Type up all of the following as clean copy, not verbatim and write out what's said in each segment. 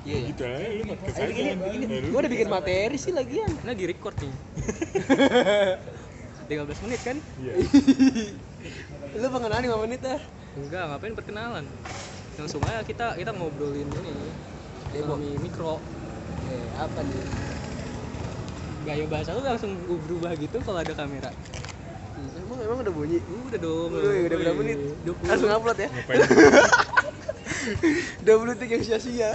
Iya. Gitu aja lu podcast Ayo aja. begini. Gua udah bikin materi sih lagian. Lagi record nih. 13 menit kan? Iya. Lu pengenalan 5 menit ah. Enggak, ngapain perkenalan. Langsung aja kita ngobrolin ini. Ekonomi mikro. Apa nih? Gaya bahasa lu langsung berubah gitu kalau ada kamera. Emang udah bunyi? Udah dong. Udah berapa menit? 20. Langsung upload ya. Ngapain? 20 detik yang sia-sia.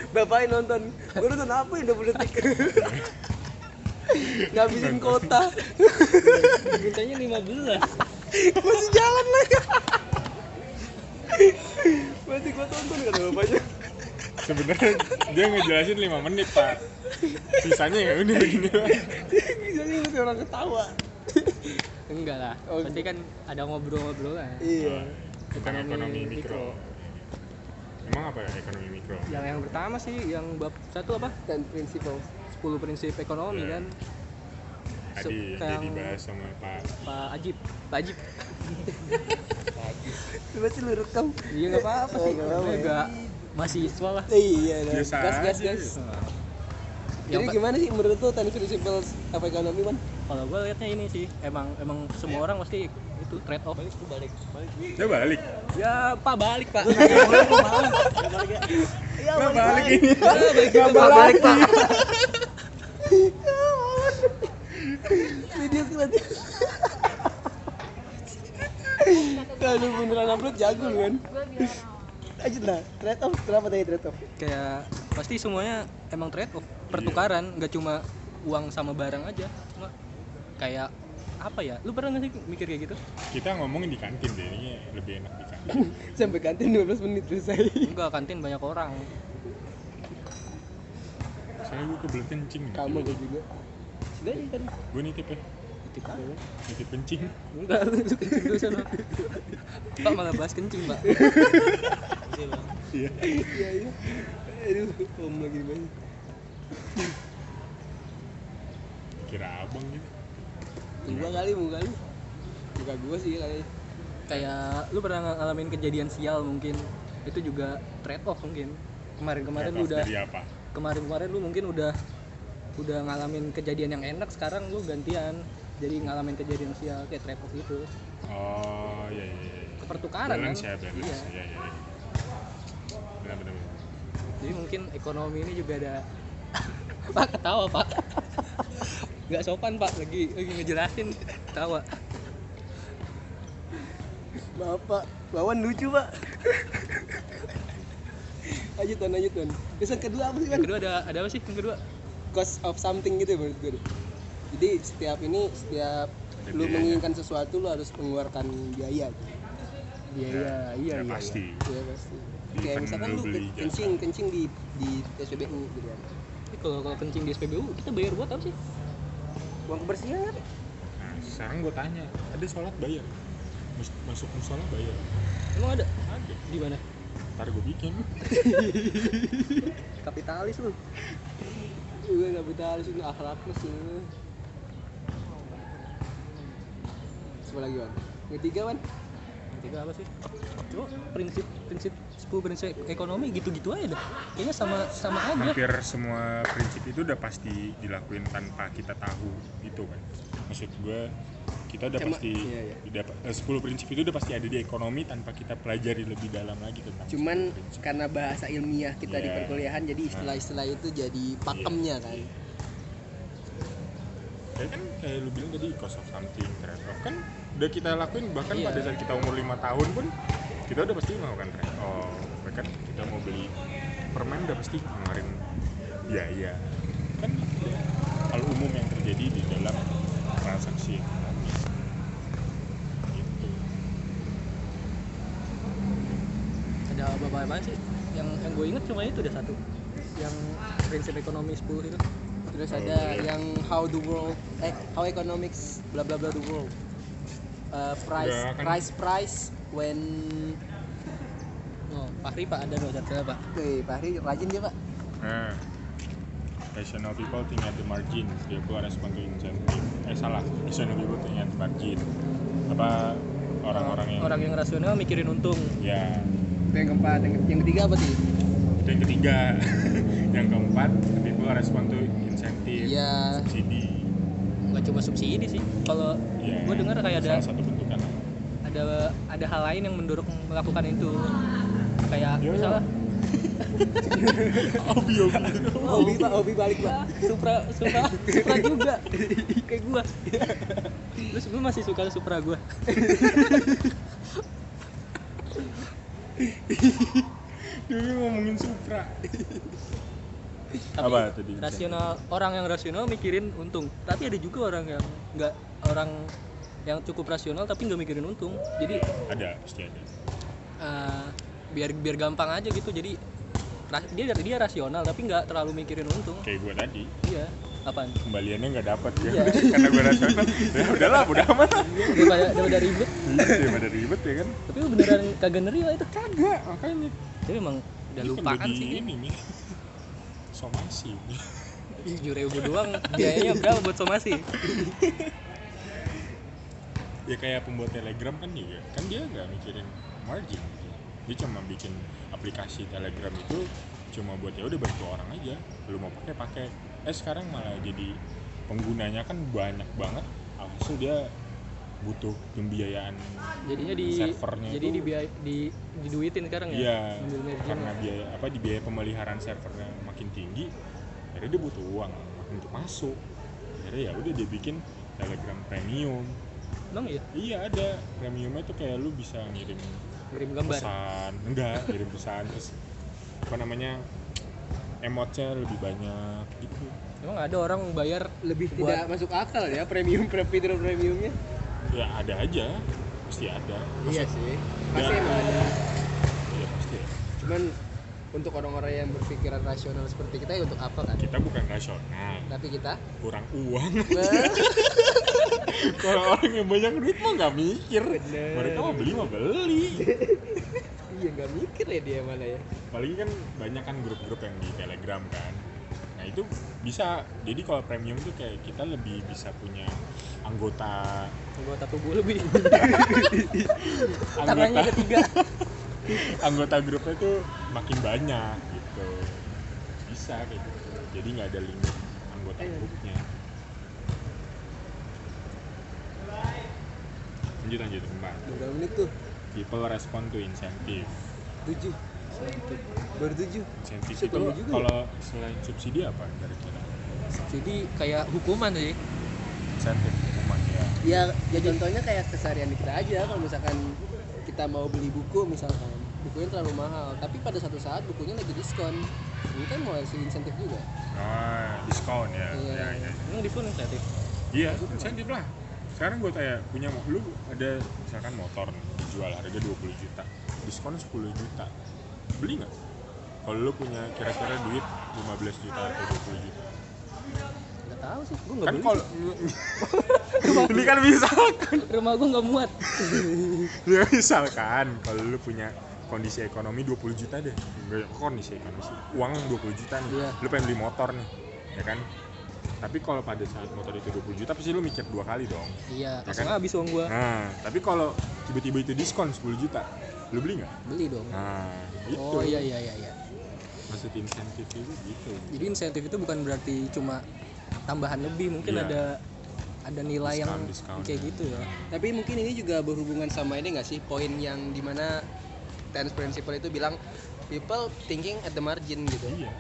Bapaknya nonton. Gua nonton apa ya 20 detik? Ngabisin kota. Mintanya 15. Masih jalan lagi. Masih gua tonton kata bapaknya. Sebenarnya dia ngejelasin 5 menit, Pak. Sisanya ya udah begini lah. Jadi masih orang ketawa. Enggak lah. Oh, Pasti kan ada ngobrol-ngobrol lah. Iya. Tentang ekonomi mikro. Emang apa ya ekonomi mikro? Yang pertama sih yang bab 1 apa? Dan prinsipal. 10 prinsip ekonomi kan. Tadi Kayak jadi bahas sama Pak Ajib. Coba sih lu rekam. Iya enggak apa-apa sih. Nggak apa-apa ya. Enggak mahasiswa lah. Iya, Biasa gas. aja. Jadi gimana sih menurut lu 10 principles apa ekonomi, Man? Kalau gue liatnya ini sih, emang semua orang pasti itu trade off. Dia balik. Ya Pak balik Pak. Iya, Nggak balik ini. balik, Pak. Video nanti. Kalau beneran upload jago lu kan. Lanjut lah, trade off, kenapa tadi trade off? Kayak pasti semuanya emang trade off, pertukaran, nggak cuma uang sama barang aja. Cuma kayak apa ya? Lu pernah nggak sih mikir kayak gitu? Kita ngomongin di kantin deh, ini lebih enak di kantin. Sampai kantin 12 menit selesai. Enggak, kantin banyak orang. Soalnya gue kebelet kencing. Kamu gue juga. Sudah ya kan. Gue nitip ya, Titip dulu. nitip kencing. Enggak, lu kencing dulu sana. Pak malah bahas kencing, Pak. Iya. Iya. Aduh, om lagi banyak. Kira abang gitu. Gua kali, muka lu. Muka gua sih kali. Kayak lu pernah ngalamin kejadian sial mungkin. Itu juga trade off mungkin. Kemarin-kemarin lu udah Dari apa? kemarin lu mungkin udah ngalamin kejadian yang enak, sekarang lu gantian jadi ngalamin kejadian sial kayak trade off gitu. Oh iya. Kepertukaran kan? Balance ya, balance. Iya. Iya. Benar. Jadi mungkin ekonomi ini juga ada Pak ketawa Pak. Nggak sopan Pak, lagi ngejelasin ketawa. Bapak, Wawan lucu, Pak. Lanjut, Tuan. Terus yang kedua apa sih, Yang Kan? kedua ada apa sih yang kedua? Cost of something gitu menurut gue. Jadi setiap lu menginginkan sesuatu lu harus mengeluarkan biaya. Biaya, iya. Pasti. Iya pasti. Di Kayak event misalkan lu lu beli kencing di SPBU gitu kan. Tapi kalau kencing di SPBU kita bayar buat apa sih? Uang kebersihan kan? Nah, sekarang gue tanya, ada sholat bayar? Masuk musola bayar? Emang ada? Ada. Di mana? Ntar gue bikin. Kapitalis lu. Gue nggak betalis ini akhlaknya sih. Coba lagi, Wan. Yang ketiga, Wan. Yang ketiga apa sih? Coba prinsip 10 prinsip ekonomi gitu-gitu aja dah. Kayaknya sama aja. Hampir semua prinsip itu udah pasti dilakuin tanpa kita tahu gitu kan. Maksud gue kita udah pasti iya. 10 prinsip itu udah pasti ada di ekonomi tanpa kita pelajari lebih dalam lagi tentang Cuman 10 prinsip. karena bahasa ilmiah kita di Iya. perkuliahan jadi istilah-istilah itu jadi pakemnya kan. Kan kayak lu bilang tadi cost of something, trade off kan udah kita lakuin bahkan Iya. pada saat kita umur 5 tahun pun kita udah pasti melakukan trade off. Bahkan kita mau beli permen udah pasti ngeluarin biaya. Kan hal umum yang terjadi di dalam transaksi ekonomi. Gitu. Ada apa sih? Yang gue inget cuma itu udah satu. Yang prinsip ekonomi 10 itu. Terus ada yang how economics bla bla bla the world. Udah kan. Price when Oh, Fahri Pak ada dong satu Pak. Pak Hari rajin dia, Pak. Nah, rational people think at the margin, therefore respond to incentive. Salah, rational people think at the margin. Apa orang yang rasional mikirin untung. ya Itu yang keempat, yang ketiga apa sih? itu yang ketiga. Yang keempat, people respond to insentif, Iya. subsidi. Nggak cuma subsidi sih. Kalau Ya, gue dengar kayak ada salah satu bentuk kan. ada hal lain yang mendorong melakukan itu. Kayak Yo, yo. misalnya Obi. Hobi balik Pak. Supra juga kayak gua. Terus gua masih suka Supra gua. Dulu ngomongin Supra. Tapi Apa tadi? rasional, orang yang rasional mikirin untung. Tapi ada juga orang yang nggak, orang yang cukup rasional tapi nggak mikirin untung. Jadi Ada, pasti ada. biar gampang aja gitu. Jadi dia rasional tapi nggak terlalu mikirin untung. Kayak gue tadi, Iya. Apaan? kembaliannya nggak dapat ya. Iya. Karena gue rasional. Ya udahlah, udah amat. Daripada ribet. Daripada ribet ya kan. Tapi lu beneran kagak nerima itu. Kagak, makanya. Tapi emang udah Ini lupakan kan sih. ini nih. Somasi. 7.000 doang biayanya berapa buat somasi? Ya kayak pembuat Telegram kan juga, kan dia nggak mikirin margin gitu. Dia cuma bikin aplikasi Telegram itu cuma buat ya udah bantu orang aja, lu mau pakai. Sekarang malah jadi penggunanya kan banyak banget, alhasil dia butuh pembiayaan Jadinya servernya jadi itu. diduitin sekarang ya. Iya, Ambil margin. karena biaya pemeliharaan servernya makin tinggi, akhirnya dia butuh uang untuk masuk. Akhirnya ya udah dia bikin Telegram Premium. Emang iya? Iya ada, premiumnya tuh kayak lu bisa ngirim Gambar. pesan, ngirim pesan terus apa namanya emotnya lebih banyak gitu. Emang ada orang bayar Lebih buat- tidak masuk akal ya fitur premiumnya. Ya ada aja, pasti ada. Iya Maksud- sih. Pasti Ya. emang ada. Iya pasti. Cuman untuk orang-orang yang berpikiran rasional seperti kita ya untuk apa kan? Kita bukan rasional, Tapi kita kurang uang. Nah, Kalau orang yang banyak duit mah nggak mikir. Bener. Mereka mau beli. iya nggak mikir ya dia mana ya. Apalagi kan banyak kan grup-grup yang di Telegram kan. Nah itu bisa, jadi kalau premium tuh kayak kita lebih bisa punya anggota tubuh lebih. Tangannya ketiga. anggota grupnya tuh makin banyak gitu, bisa kayak gitu, jadi nggak ada limit anggota grupnya. Lanjut Mbak. Berapa menit tuh? People respond to incentive. 7. Baru 7. Insentif Set, itu lama juga ya? kalau selain subsidi apa kira-kira? Jadi kayak hukuman sih. Insentif hukuman ya. Ya contohnya kayak keseharian kita aja. Kalau misalkan kita mau beli buku misalkan, bukunya terlalu mahal, tapi pada satu saat bukunya lagi diskon, ini kan mau hasil insentif juga. Diskon ya. Iya. Ya. Emang diskon insentif. Iya, insentif lah. Sekarang gue tanya, punya lu ada misalkan motor nih, dijual harga 20 juta, diskon 10 juta. Beli nggak? Kalau lu punya kira-kira duit 15 juta atau 20 juta. Nggak tahu sih, gue nggak Kan beli. kalau ini kan misalkan. Rumah gue nggak muat. Ya misalkan kalau lu punya kondisi ekonomi 20 juta deh. Enggak kondisi ekonomi sih. Uang 20 juta nih. Iya. Lu pengen beli motor nih, ya kan? Tapi kalau pada saat motor itu 20 juta pasti lu mikir 2 kali dong. Iya, Ya langsung kan? habis uang gue. Nah, tapi kalau tiba-tiba itu diskon 10 juta, lu beli nggak? Beli dong. Nah, itu. Oh iya. Maksud insentif itu gitu. Jadi insentif itu bukan berarti cuma tambahan lebih, mungkin Iya. ada nilai yang Diskon. kayak gitu ya. Tapi mungkin ini juga berhubungan sama ini nggak sih, poin yang dimana Tense Principle itu bilang people thinking at the margin gitu. Iya.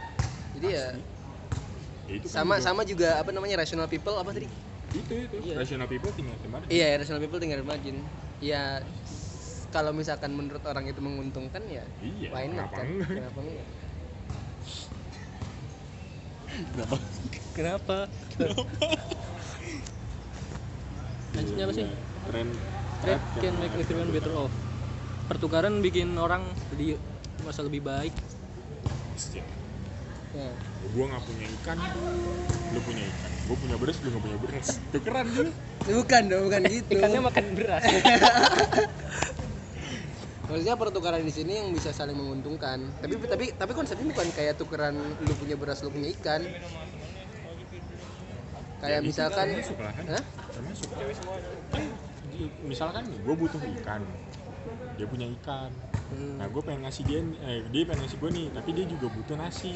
Jadi ya Ya, itu kan sama juga apa namanya rational people apa tadi? itu Iya. rational people tinggal kemarin. Iya, rational people tinggal margin. Ya kalau misalkan menurut orang itu menguntungkan ya Iya, why not kenapa kan? enggak? Kenapa enggak? Kenapa? Kenapa? Lanjutnya apa sih? Trend Trade can make everyone better off. Pertukaran bikin orang jadi merasa lebih baik. Ya. Gua nggak punya ikan, lu punya ikan. Gua punya beras, lu nggak punya beras. Tukeran dulu. Bukan dong, bukan gitu. Ikannya makan beras. Maksudnya pertukaran di sini yang bisa saling menguntungkan. Tapi konsepnya bukan kayak tukeran lu punya beras, lu punya ikan. Kayak Ya, itu misalkan, termasuk lah kan? hah? Termasuk. Kan, misalkan gue butuh ikan, dia punya ikan, Nah gue pengen ngasih dia pengen ngasih gue nih, tapi dia juga butuh nasi.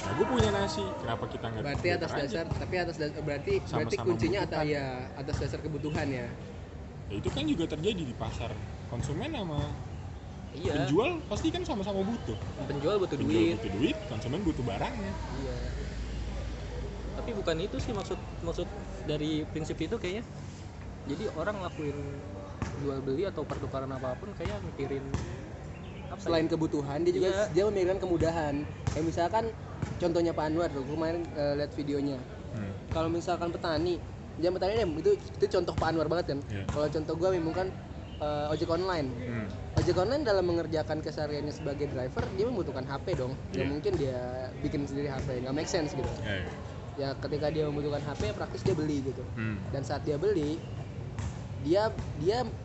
Nah gue punya nasi, kenapa kita nggak Berarti atas tukar aja? dasar, tapi berarti Sama-sama kuncinya membutuhkan. atas dasar kebutuhan ya. Ya itu kan juga terjadi di pasar, konsumen sama Iya, penjual pasti kan sama-sama butuh. penjual butuh Penjual duit. butuh duit, konsumen butuh barangnya. Iya. Tapi bukan itu sih maksud dari prinsip itu kayaknya. Jadi orang ngelakuin jual beli atau pertukaran apapun kayak mikirin apa Selain ya? kebutuhan, dia juga Iya. dia memikirkan kemudahan. Kayak misalkan contohnya Pak Anwar tuh, gue kemarin lihat videonya. Kalau misalkan petani, dia petani itu contoh Pak Anwar banget kan. Iya. Kalau contoh gue memang kan ojek online. Ojek online dalam mengerjakan kesehariannya sebagai driver, dia membutuhkan HP dong. Nggak Iya. mungkin dia bikin sendiri HP, nggak make sense gitu. Ya, Ya ketika dia membutuhkan HP, praktis dia beli gitu. Dan saat dia beli, dia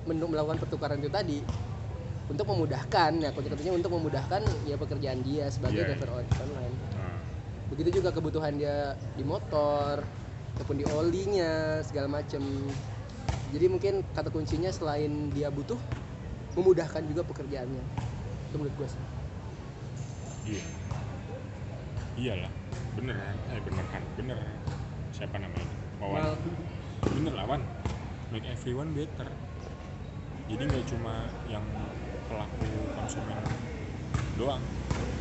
melakukan pertukaran itu tadi untuk memudahkan, ya katanya untuk memudahkan ya pekerjaan dia sebagai Iya. driver ojek online. Nah, Begitu juga kebutuhan dia di motor ataupun di olinya segala macem. Jadi mungkin kata kuncinya selain dia butuh, memudahkan juga pekerjaannya. Itu menurut gue sih. iya. Iyalah, bener kan? Bener. Siapa namanya? Wawan. Bener lah, Wan. Make everyone better. Jadi nggak cuma yang pelaku konsumen doang,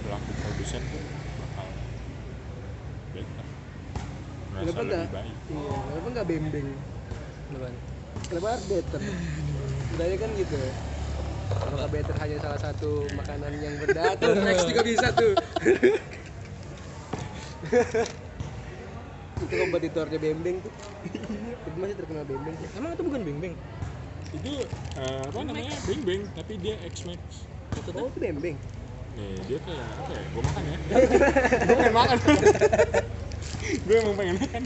pelaku produsen pun bakal better. Merasa Kenapa lebih nggak? baik. Iya, kenapa nggak bembeng? Beneran. Kenapa harus better? Sebenarnya kan gitu. Apakah better hanya salah satu makanan yang berdatul? Next juga bisa tuh. Itu kompetitornya bembeng tuh. Itu masih terkenal bembeng. Emang itu bukan beng-beng? Itu apa namanya? Beng-beng, tapi dia X-Max. Oh, itu bembeng. Nih, dia kayak apa ya? Gue makan ya. Gue pengen makan. Gue emang pengen makan.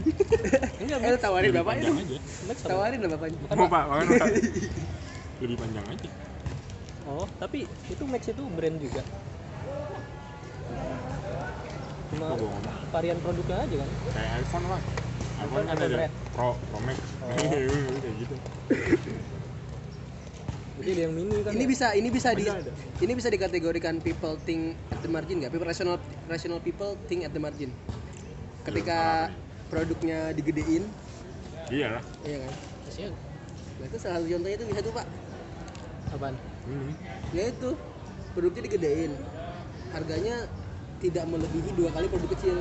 Enggak, Lu tawarin Lebih bapaknya panjang dong. aja. Max apa? Tawarin lah bapaknya. Mau Pak, makan Pak. Lebih panjang aja. Oh, tapi itu Max itu brand juga. Cuma Apa gua ngomong? varian produknya aja kan. Kayak iPhone lah. iPhone kan iPhone ada Red. Pro Max. Oh. Kayak gitu. Jadi ada yang mini kan. Ini ya? Ada. ini bisa dikategorikan people think at the margin nggak? People rational people think at the margin. Ketika produknya digedein, Iyalah. iya kan? Kasihan. Nah itu salah satu contohnya itu bisa tuh Pak. Apaan? Ini. Ya itu produknya digedein, harganya tidak melebihi 2 kali produk kecil.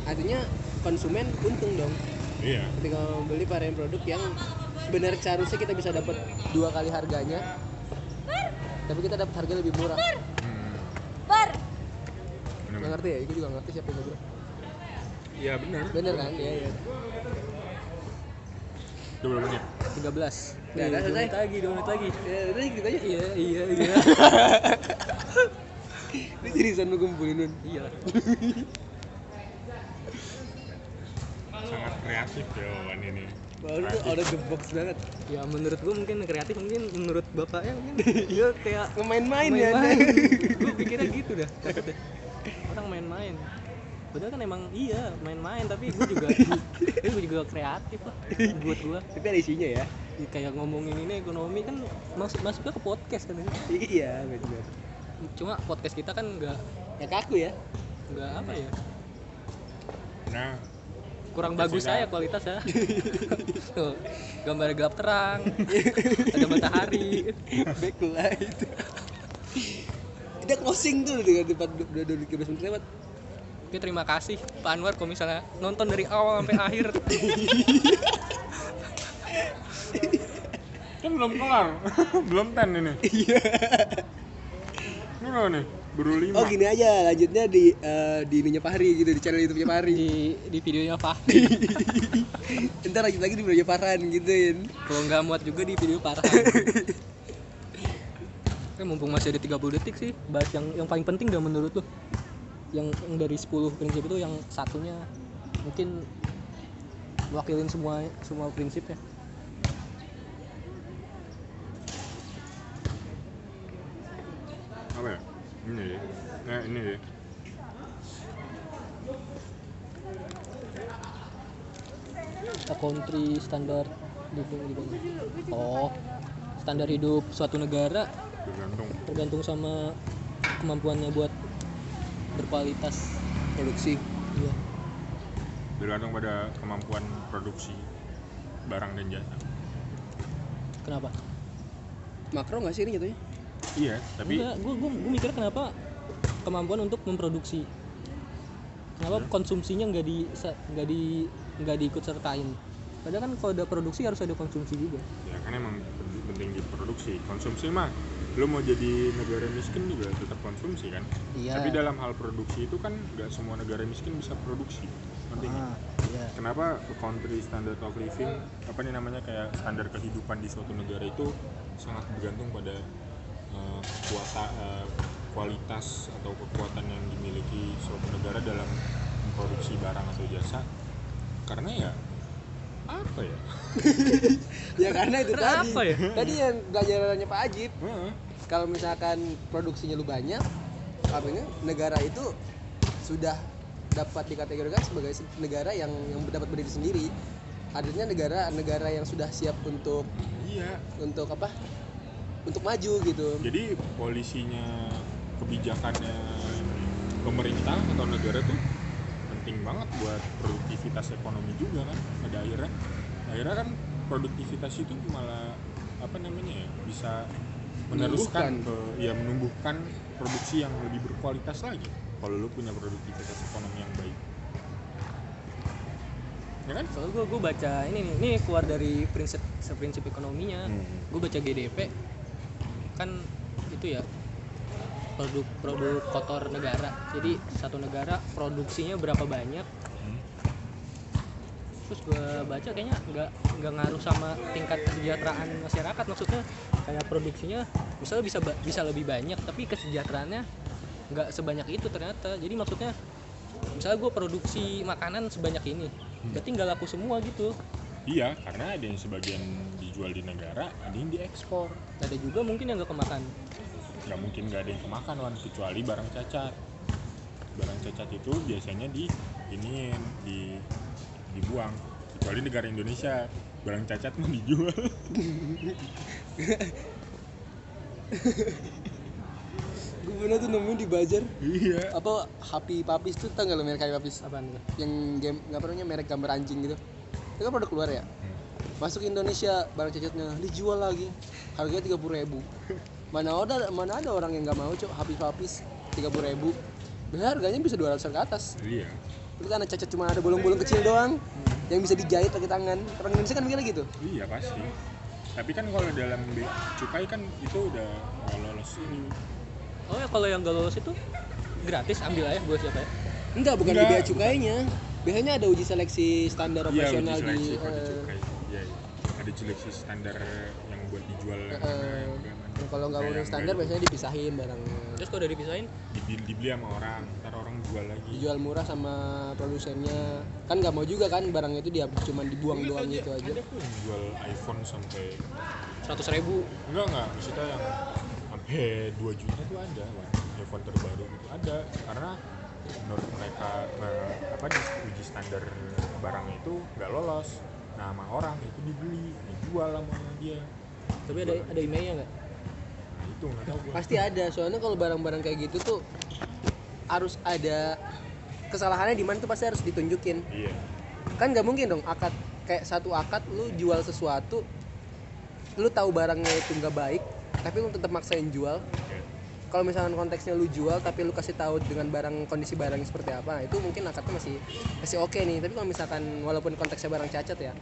Artinya konsumen untung dong Iya. ketika membeli varian produk yang sebenarnya seharusnya kita bisa dapat 2 kali harganya, tapi kita dapat harga lebih murah. Bener. Nggak ngerti ya? Gue juga ngerti siapa yang ngobrol. Iya benar. Bener kan? Iya iya. 20 menit. 13. Udah, Nih, selesai. 2 menit lagi, 2 menit lagi. Ya udah gitu aja. Iya. Ini seriusan lu kumpulin Nun. Iya. Sangat kreatif ya Wan ini. Wah lu tuh out of the box banget. Ya menurut gua mungkin kreatif, mungkin menurut bapaknya mungkin dia kayak Main-main ya. main-main. Gua pikirnya gitu dah takutnya. Orang main-main. Padahal kan emang iya main-main, tapi gua juga kreatif lah buat gua. Tapi ada isinya ya. Ya, kayak ngomongin ini ekonomi kan masuknya ke podcast kan ini. Iya benar. Cuma podcast kita kan nggak Ya kaku ya. apa ya, Nah, kurang Podcast bagus kita. saya kualitasnya. Tuh, gambar gelap terang, ada matahari. Backlight. Kita closing tuh dengan tempat udah 13 menit lewat. Oke, terima kasih Pak Anwar kalau misalnya nonton dari awal sampai akhir. kan belum kelar. belum 10 ini. Iya. Ini udah nih, baru 5. Oh gini aja, lanjutnya di ininya Fahri gitu, di channel YouTube-nya Fahri. di videonya Fahri. Ntar lanjut lagi di videonya Farhan gituin. Kalau nggak muat juga di video Farhan. Mumpung masih ada 30 detik sih, bahas yang paling penting dah menurut lu. Yang dari 10 prinsip itu yang satunya mungkin mewakilin semua prinsipnya. Apa ya? Ini ya. Nah, ini ya. A country standard living. Oh, standar hidup suatu negara tergantung sama kemampuannya buat berkualitas produksi. iya. Bergantung pada kemampuan produksi barang dan jasa. Kenapa? Makro nggak sih ini jatuhnya? Iya, tapi Enggak, gue mikir kenapa kemampuan untuk memproduksi, kenapa konsumsinya nggak diikut sertain. Padahal kan kalau ada produksi harus ada konsumsi juga. ya kan emang penting di produksi. Konsumsi mah lu mau jadi negara miskin juga tetap konsumsi kan. Iya. Tapi dalam hal produksi itu kan nggak semua negara miskin bisa produksi. Penting. Iya. Kenapa country standard of living, apa nih namanya, kayak standar kehidupan di suatu negara itu sangat bergantung pada kualitas atau kekuatan yang dimiliki suatu negara dalam memproduksi barang atau jasa. Karena ya apa ya? Ya karena itu tadi. Kenapa ya? Tadi yang pelajarannya Pak Ajit. Heeh. Kalau misalkan produksinya lu banyak, artinya negara itu sudah dapat dikategorikan sebagai negara yang dapat berdiri sendiri. Artinya negara yang sudah siap untuk Iya. untuk apa? Untuk maju gitu. Jadi polisinya, kebijakannya pemerintah atau negara tuh penting banget buat produktivitas ekonomi juga kan. Pada akhirnya kan produktivitas itu malah apa namanya ya, bisa meneruskan menumbuhkan produksi yang lebih berkualitas lagi kalau lu punya produktivitas ekonomi yang baik. Ya kan? Soalnya gue baca ini keluar dari prinsip ekonominya. Gue baca GDP kan itu ya, produk kotor negara. Jadi satu negara produksinya berapa banyak. Terus gue baca kayaknya nggak ngaruh sama tingkat kesejahteraan masyarakat. Maksudnya kayak produksinya misalnya bisa lebih banyak, tapi kesejahteraannya nggak sebanyak itu ternyata. Jadi maksudnya misalnya gue produksi makanan sebanyak ini, berarti nggak laku semua gitu. Iya, karena ada yang sebagian dijual di negara, ada yang diekspor. Ada juga mungkin yang nggak kemakan. Nggak mungkin nggak ada yang kemakan, Wan, kecuali barang cacat. Barang cacat itu biasanya dibuang. Kecuali negara Indonesia, barang cacat mah dijual. Gue pernah tuh nemuin di Bazar Iya. apa Happy Puppies tuh, tau nggak lo merek Happy Puppies? Apaan tuh? Yang game nggak pernah merek gambar anjing gitu. Itu kan produk luar ya. Masuk Indonesia barang cacatnya dijual lagi, harganya 30.000. Mana ada orang yang nggak mau cok Happy Puppies 30.000. Biasanya harganya bisa 200 ke atas. Iya. Itu karena cacat cuma ada bolong-bolong kecil doang yang bisa dijahit pakai tangan. Orang Indonesia kan mikirnya gitu. Iya pasti. Tapi kan kalau dalam cukai kan itu udah nggak lolos ini. Oh ya, kalau yang nggak lolos itu gratis ambil aja buat siapa ya? Enggak, bukan Enggak. di bea cukainya. Biasanya ada uji seleksi standar Iya, operasional uji seleksi di pada cukai. Iya. Ada seleksi standar yang buat dijual. kalau nggak Kayak memenuhi yang standar nggak biasanya dipisahin barangnya. Terus kalau udah dipisahin, dibeli sama orang, ntar orang jual lagi. Dijual murah sama produsennya. Kan nggak mau juga kan barangnya itu dia cuma dibuang doang gitu aja. Ada pun jual iPhone sampai 100.000. enggak maksudnya yang sampai 2 juta tuh ada, Wak. iPhone terbaru gitu ada, karena menurut mereka di uji standar barangnya itu nggak lolos. Nah, sama orang itu dijual sama dia. Tapi ada emailnya nggak? Nah, itu nggak tahu gua. Pasti ada, soalnya kalau barang-barang kayak gitu tuh harus ada kesalahannya di mana tuh pasti harus ditunjukin. Iya. Kan nggak mungkin dong kayak satu akad lu jual sesuatu, lu tahu barangnya itu nggak baik, tapi lu tetap maksain jual. Kalau misalkan konteksnya lu jual tapi lu kasih tahu dengan kondisi barangnya seperti apa, itu mungkin akadnya masih oke nih. Tapi kalau misalkan walaupun konteksnya barang cacat ya,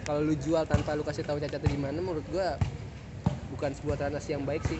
kalau lu jual tanpa lu kasih tahu cacatnya di mana, menurut gua bukan sebuah transaksi yang baik sih.